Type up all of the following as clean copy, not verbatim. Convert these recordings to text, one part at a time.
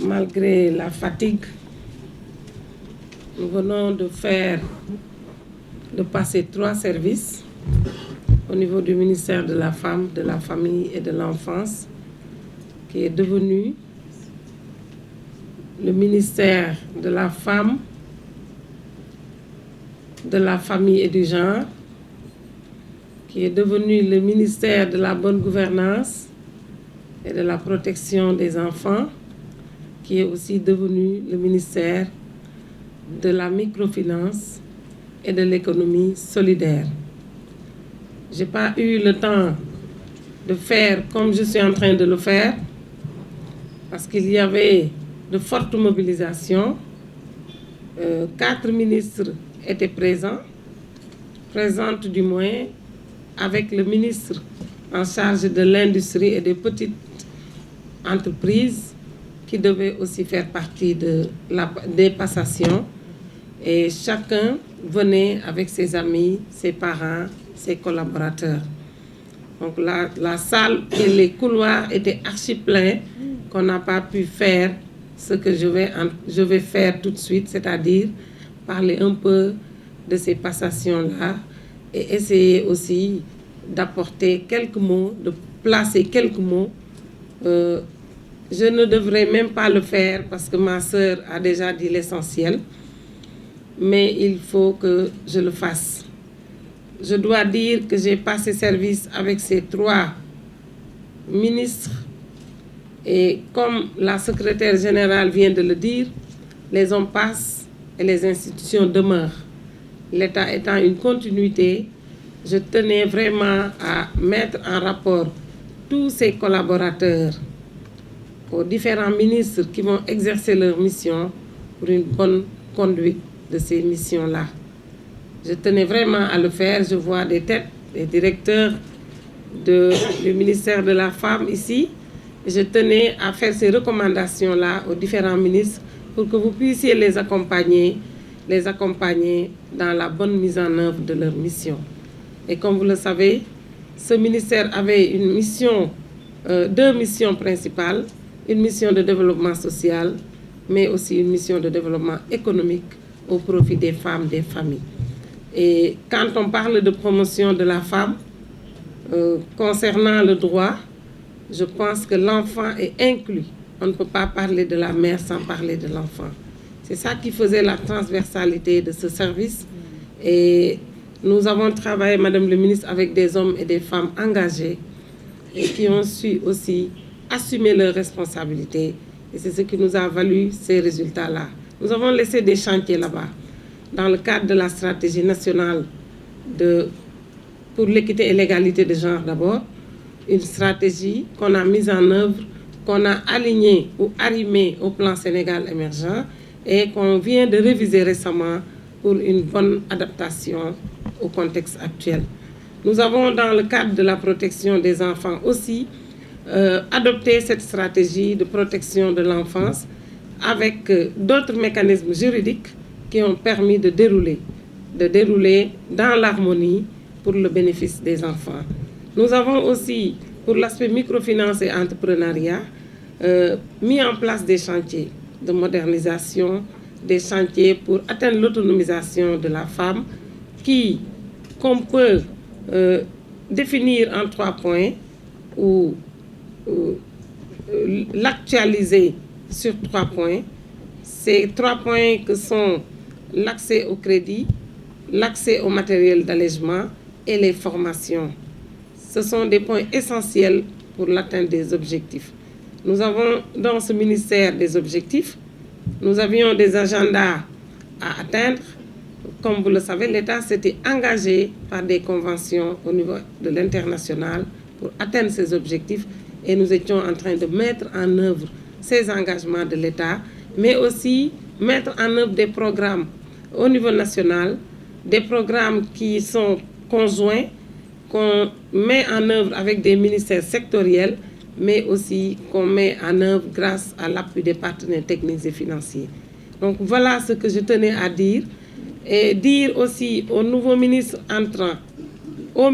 malgré la fatigue, nous venons de passer 3 services au niveau du ministère de la Femme, de la Famille et de l'Enfance, qui est devenu le ministère de la Femme, de la Famille et du Genre, qui est devenu le ministère de la Bonne Gouvernance et de la Protection des Enfants, qui est aussi devenu le ministère de la Microfinance et de l'Économie solidaire. Je n'ai pas eu le temps de faire comme je suis en train de le faire, parce qu'il y avait de fortes mobilisations. 4 ministres étaient présentes du moins, avec le ministre en charge de l'industrie et des petites entreprises qui devaient aussi faire partie des passations. Et chacun venait avec ses amis, ses parents, ses collaborateurs. Donc la salle et les couloirs étaient archi pleins, qu'on n'a pas pu faire ce que je vais faire tout de suite, c'est-à-dire parler un peu de ces passations-là et essayer aussi d'apporter quelques mots, de placer quelques mots. Je ne devrais même pas le faire parce que ma sœur a déjà dit l'essentiel, mais il faut que je le fasse. Je dois dire que j'ai passé service avec ces 3 ministres et comme la secrétaire générale vient de le dire, les hommes passent et les institutions demeurent. L'État étant une continuité, je tenais vraiment à mettre en rapport tous ces collaborateurs aux différents ministres qui vont exercer leur mission pour une bonne conduite de ces missions-là. Je tenais vraiment à le faire. Je vois des têtes, des directeurs du ministère de la Femme ici. Je tenais à faire ces recommandations-là aux différents ministres pour que vous puissiez les accompagner dans la bonne mise en œuvre de leur mission. Et comme vous le savez, ce ministère avait une mission, 2 missions principales, une mission de développement social, mais aussi une mission de développement économique au profit des femmes, des familles. Et quand on parle de promotion de la femme, concernant le droit, je pense que l'enfant est inclus. On ne peut pas parler de la mère sans parler de l'enfant. C'est ça qui faisait la transversalité de ce service. Et nous avons travaillé, Madame le ministre, avec des hommes et des femmes engagés et qui ont su aussi assumer leurs responsabilités. Et c'est ce qui nous a valu ces résultats-là. Nous avons laissé des chantiers là-bas, dans le cadre de la stratégie nationale pour l'équité et l'égalité de genre d'abord, une stratégie qu'on a mise en œuvre, qu'on a alignée ou arrimée au plan Sénégal émergent et qu'on vient de réviser récemment pour une bonne adaptation au contexte actuel. Nous avons, dans le cadre de la protection des enfants aussi, adopté cette stratégie de protection de l'enfance avec d'autres mécanismes juridiques qui ont permis de dérouler dans l'harmonie pour le bénéfice des enfants. Nous avons aussi, pour l'aspect microfinance et entrepreneuriat, mis en place des chantiers de modernisation, des chantiers pour atteindre l'autonomisation de la femme qu'on peut définir en 3 points ou l'actualiser sur 3 points. Ces 3 points que sont l'accès au crédit, l'accès au matériel d'allègement et les formations. Ce sont des points essentiels pour l'atteinte des objectifs. Nous avons dans ce ministère des objectifs, nous avions des agendas à atteindre. Comme vous le savez, l'État s'était engagé par des conventions au niveau de l'international pour atteindre ces objectifs et nous étions en train de mettre en œuvre ces engagements de l'État, mais aussi mettre en œuvre des programmes au niveau national, des programmes qui sont conjoints, qu'on met en œuvre avec des ministères sectoriels, mais aussi qu'on met en œuvre grâce à l'appui des partenaires techniques et financiers. Donc voilà ce que je tenais à dire. Et dire aussi aux nouveaux ministres entrants, pour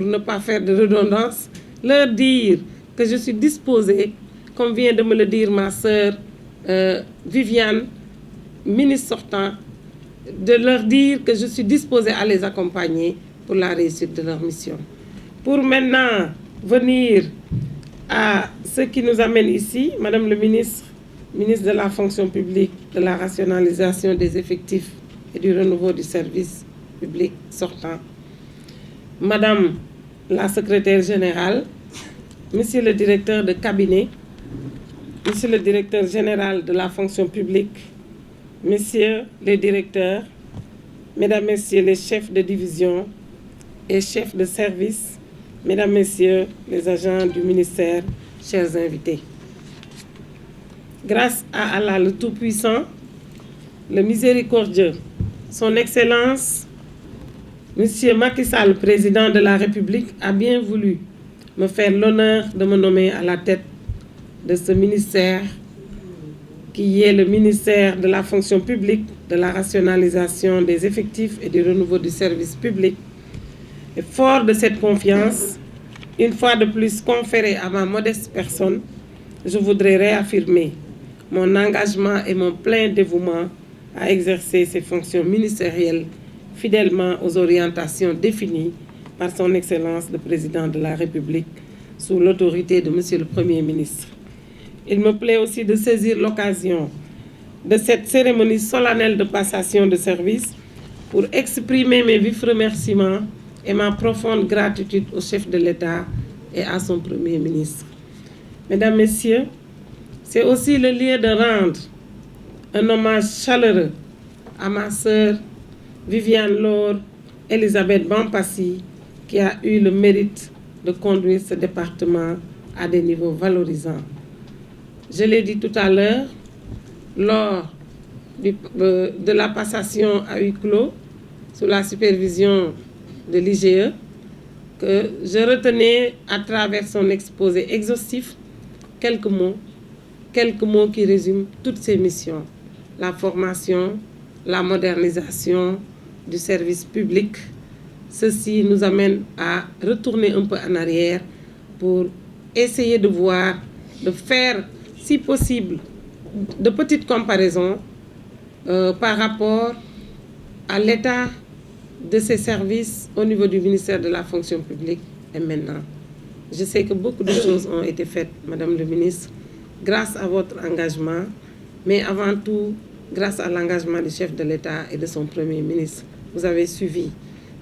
ne pas faire de redondance, leur dire que je suis disposée comme vient de me le dire ma sœur Viviane, ministre sortant, de leur dire que je suis disposée à les accompagner pour la réussite de leur mission. Pour maintenant venir à ce qui nous amène ici, Madame le ministre de la fonction publique, de la rationalisation des effectifs et du renouveau du service public sortant, Madame la secrétaire générale, Monsieur le directeur de cabinet, Monsieur le directeur général de la fonction publique, Messieurs les directeurs, Mesdames, Messieurs les chefs de division et chefs de service, Mesdames, Messieurs les agents du ministère, chers invités. Grâce à Allah le Tout-Puissant, le Miséricordieux, Son Excellence, Monsieur Macky Sall, président de la République, a bien voulu me faire l'honneur de me nommer à la tête de ce ministère qui est le ministère de la fonction publique, de la rationalisation des effectifs et du renouveau du service public. Et fort de cette confiance, une fois de plus conférée à ma modeste personne, je voudrais réaffirmer mon engagement et mon plein dévouement à exercer ces fonctions ministérielles fidèlement aux orientations définies par son Excellence le Président de la République sous l'autorité de Monsieur le Premier ministre. Il me plaît aussi de saisir l'occasion de cette cérémonie solennelle de passation de service pour exprimer mes vifs remerciements et ma profonde gratitude au chef de l'État et à son Premier ministre. Mesdames, Messieurs, c'est aussi le lieu de rendre un hommage chaleureux à ma sœur Viviane Laure Elisabeth Bampassi, qui a eu le mérite de conduire ce département à des niveaux valorisants. Je l'ai dit tout à l'heure, lors de la passation à huis clos, sous la supervision de l'IGE, que je retenais à travers son exposé exhaustif quelques mots qui résument toutes ces missions. La formation, la modernisation du service public. Ceci nous amène à retourner un peu en arrière pour essayer de voir, de faire, si possible, de petites comparaisons par rapport à l'état de ces services au niveau du ministère de la fonction publique et maintenant. Je sais que beaucoup de choses ont été faites, Madame le ministre, grâce à votre engagement, mais avant tout, grâce à l'engagement du chef de l'État et de son Premier ministre. Vous avez suivi,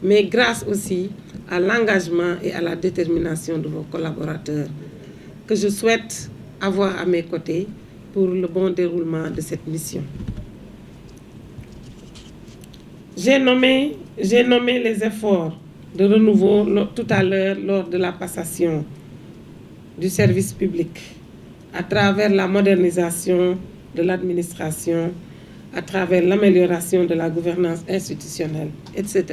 mais grâce aussi à l'engagement et à la détermination de vos collaborateurs, que je souhaite avoir à mes côtés pour le bon déroulement de cette mission. J'ai nommé les efforts de renouveau tout à l'heure lors de la passation du service public, à travers la modernisation de l'administration, à travers l'amélioration de la gouvernance institutionnelle, etc.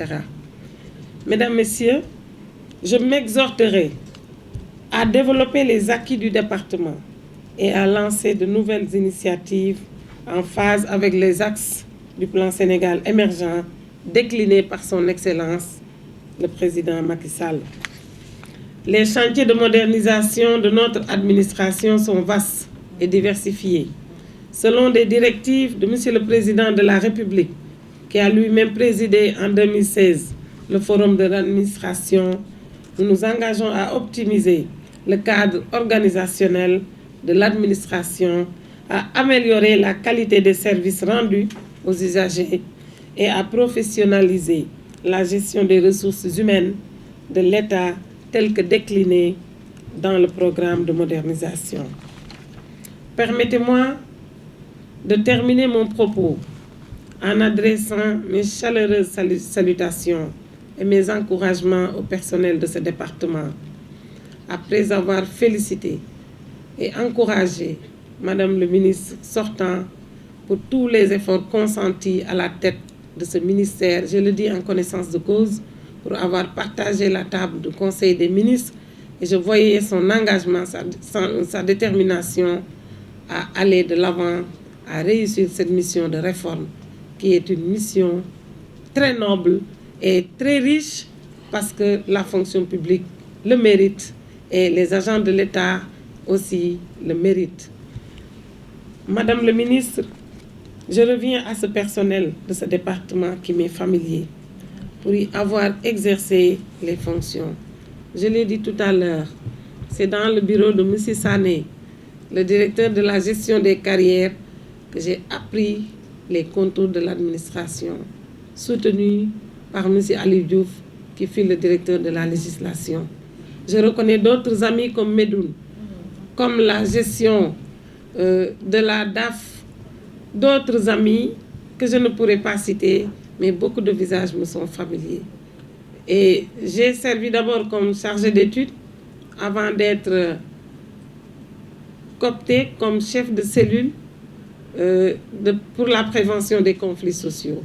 Mesdames, Messieurs, je m'exhorterai à développer les acquis du département et à lancer de nouvelles initiatives en phase avec les axes du plan Sénégal émergent déclinés par son Excellence, le Président Macky Sall. Les chantiers de modernisation de notre administration sont vastes et diversifiés. Selon des directives de Monsieur le Président de la République, qui a lui-même présidé en 2016 le Forum de l'administration, nous nous engageons à optimiser le cadre organisationnel de l'administration, à améliorer la qualité des services rendus aux usagers et à professionnaliser la gestion des ressources humaines de l'État tel que décliné dans le programme de modernisation. Permettez-moi de terminer mon propos en adressant mes chaleureuses salutations et mes encouragements au personnel de ce département, après avoir félicité et encouragé Madame le ministre sortant pour tous les efforts consentis à la tête de ce ministère. Je le dis en connaissance de cause, pour avoir partagé la table du Conseil des ministres, et je voyais son engagement, sa détermination à aller de l'avant, à réussir cette mission de réforme, qui est une mission très noble et très riche, parce que la fonction publique le mérite et les agents de l'État aussi le méritent. Madame le ministre, je reviens à ce personnel de ce département qui m'est familier pour y avoir exercé les fonctions. Je l'ai dit tout à l'heure, c'est dans le bureau de M. Sané, le directeur de la gestion des carrières, que j'ai appris les contours de l'administration, soutenu par M. Ali Diouf, qui fut le directeur de la législation. Je reconnais d'autres amis comme Medoun, comme la gestion de la DAF, d'autres amis que je ne pourrais pas citer, mais beaucoup de visages me sont familiers. Et j'ai servi d'abord comme chargé d'études avant d'être coopté comme chef de cellule pour la prévention des conflits sociaux.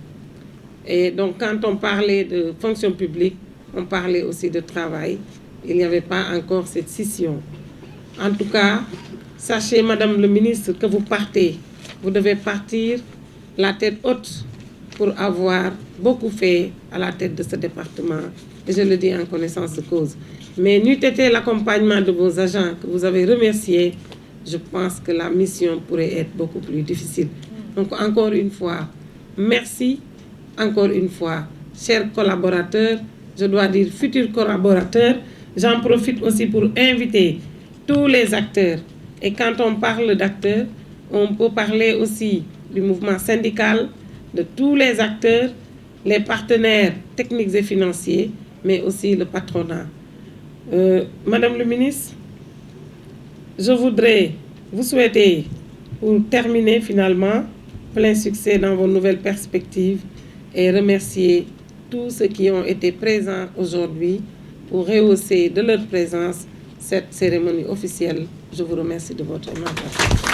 Et donc quand on parlait de fonction publique, on parlait aussi de travail. Il n'y avait pas encore cette scission. En tout cas, sachez, Madame le ministre, que vous partez. Vous devez partir la tête haute pour avoir beaucoup fait à la tête de ce département. Et je le dis en connaissance de cause. Mais n'eût été l'accompagnement de vos agents que vous avez remerciés, je pense que la mission pourrait être beaucoup plus difficile. Donc encore une fois, merci. Encore une fois, chers collaborateurs, je dois dire futurs collaborateurs, j'en profite aussi pour inviter tous les acteurs. Et quand on parle d'acteurs, on peut parler aussi du mouvement syndical, de tous les acteurs, les partenaires techniques et financiers, mais aussi le patronat. Madame le ministre, je voudrais vous souhaiter, pour terminer finalement, plein succès dans vos nouvelles perspectives et remercier tous ceux qui ont été présents aujourd'hui pour rehausser de leur présence cette cérémonie officielle. Je vous remercie de votre attention.